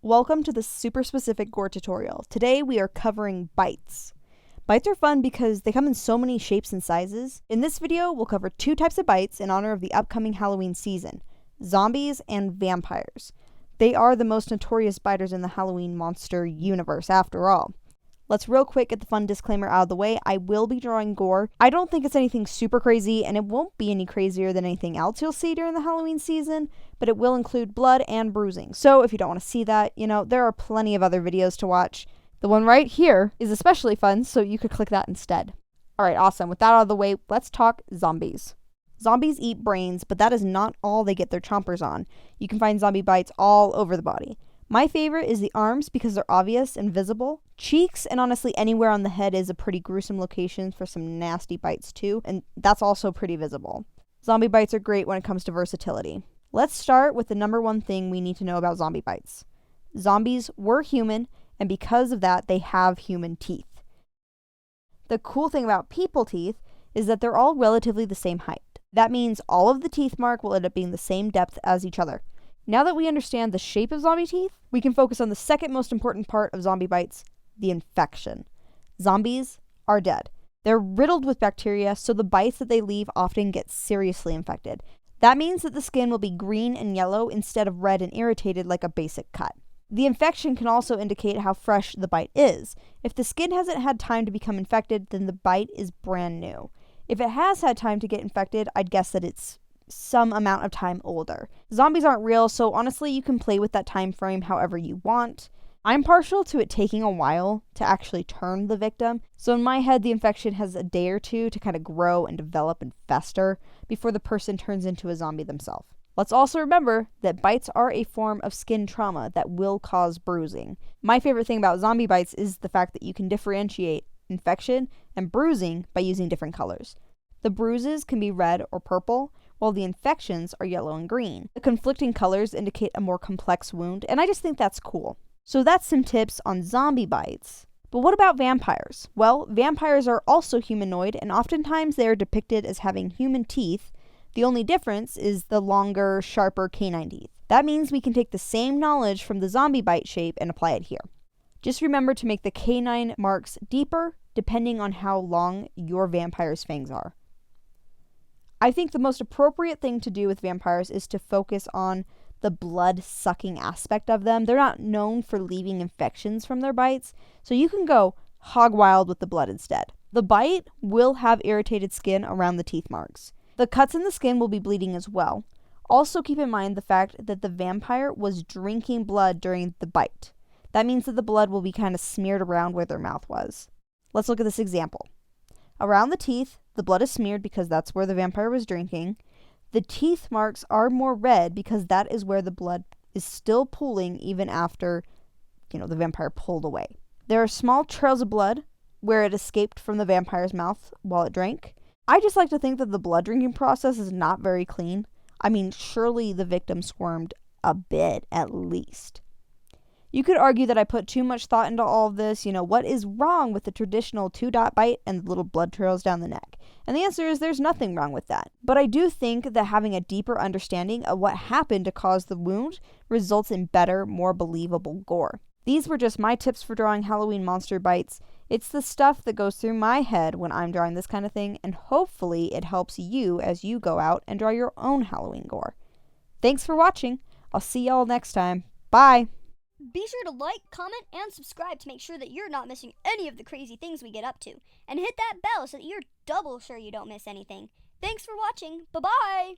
Welcome to the super specific gore tutorial. Today we are covering bites. Bites are fun because they come in so many shapes and sizes. In this video, we'll cover two types of bites in honor of the upcoming Halloween season: zombies and vampires. They are the most notorious biters in the Halloween monster universe after all. Let's real quick get the fun disclaimer out of the way. I will be drawing gore. I don't think it's anything super crazy, and it won't be any crazier than anything else you'll see during the Halloween season, but it will include blood and bruising. So if you don't want to see that, there are plenty of other videos to watch. The one right here is especially fun, so you could click that instead. Alright, awesome. With that out of the way, let's talk zombies. Zombies eat brains, but that is not all they get their chompers on. You can find zombie bites all over the body. My favorite is the arms because they're obvious and visible. Cheeks and honestly anywhere on the head is a pretty gruesome location for some nasty bites too, and that's also pretty visible. Zombie bites are great when it comes to versatility. Let's start with the number one thing we need to know about zombie bites. Zombies were human, and because of that, they have human teeth. The cool thing about people teeth is that they're all relatively the same height. That means all of the teeth mark will end up being the same depth as each other. Now that we understand the shape of zombie teeth, we can focus on the second most important part of zombie bites, the infection. Zombies are dead. They're riddled with bacteria, so the bites that they leave often get seriously infected. That means that the skin will be green and yellow instead of red and irritated like a basic cut. The infection can also indicate how fresh the bite is. If the skin hasn't had time to become infected, then the bite is brand new. If it has had time to get infected, I'd guess that it's some amount of time older. Zombies aren't real, so honestly you can play with that time frame however you want. I'm partial to it taking a while to actually turn the victim, so in my head the infection has a day or two to kind of grow and develop and fester before the person turns into a zombie themselves. Let's also remember that bites are a form of skin trauma that will cause bruising. My favorite thing about zombie bites is the fact that you can differentiate infection and bruising by using different colors. The bruises can be red or purple, while the infections are yellow and green. The conflicting colors indicate a more complex wound, and I just think that's cool. So that's some tips on zombie bites. But what about vampires? Well, vampires are also humanoid, and oftentimes they are depicted as having human teeth. The only difference is the longer, sharper canine teeth. That means we can take the same knowledge from the zombie bite shape and apply it here. Just remember to make the canine marks deeper depending on how long your vampire's fangs are. I think the most appropriate thing to do with vampires is to focus on the blood-sucking aspect of them. They're not known for leaving infections from their bites, so you can go hog wild with the blood instead. The bite will have irritated skin around the teeth marks. The cuts in the skin will be bleeding as well. Also keep in mind the fact that the vampire was drinking blood during the bite. That means that the blood will be kind of smeared around where their mouth was. Let's look at this example. Around the teeth, the blood is smeared because that's where the vampire was drinking. The teeth marks are more red because that is where the blood is still pooling even after, the vampire pulled away. There are small trails of blood where it escaped from the vampire's mouth while it drank. I just like to think that the blood drinking process is not very clean. I mean, surely the victim squirmed a bit at least. You could argue that I put too much thought into all of this. What is wrong with the traditional 2-dot bite and the little blood trails down the neck? And the answer is there's nothing wrong with that. But I do think that having a deeper understanding of what happened to cause the wound results in better, more believable gore. These were just my tips for drawing Halloween monster bites. It's the stuff that goes through my head when I'm drawing this kind of thing, and hopefully it helps you as you go out and draw your own Halloween gore. Thanks for watching. I'll see y'all next time. Bye! Be sure to like, comment, and subscribe to make sure that you're not missing any of the crazy things we get up to. And hit that bell so that you're double sure you don't miss anything. Thanks for watching. Bye-bye!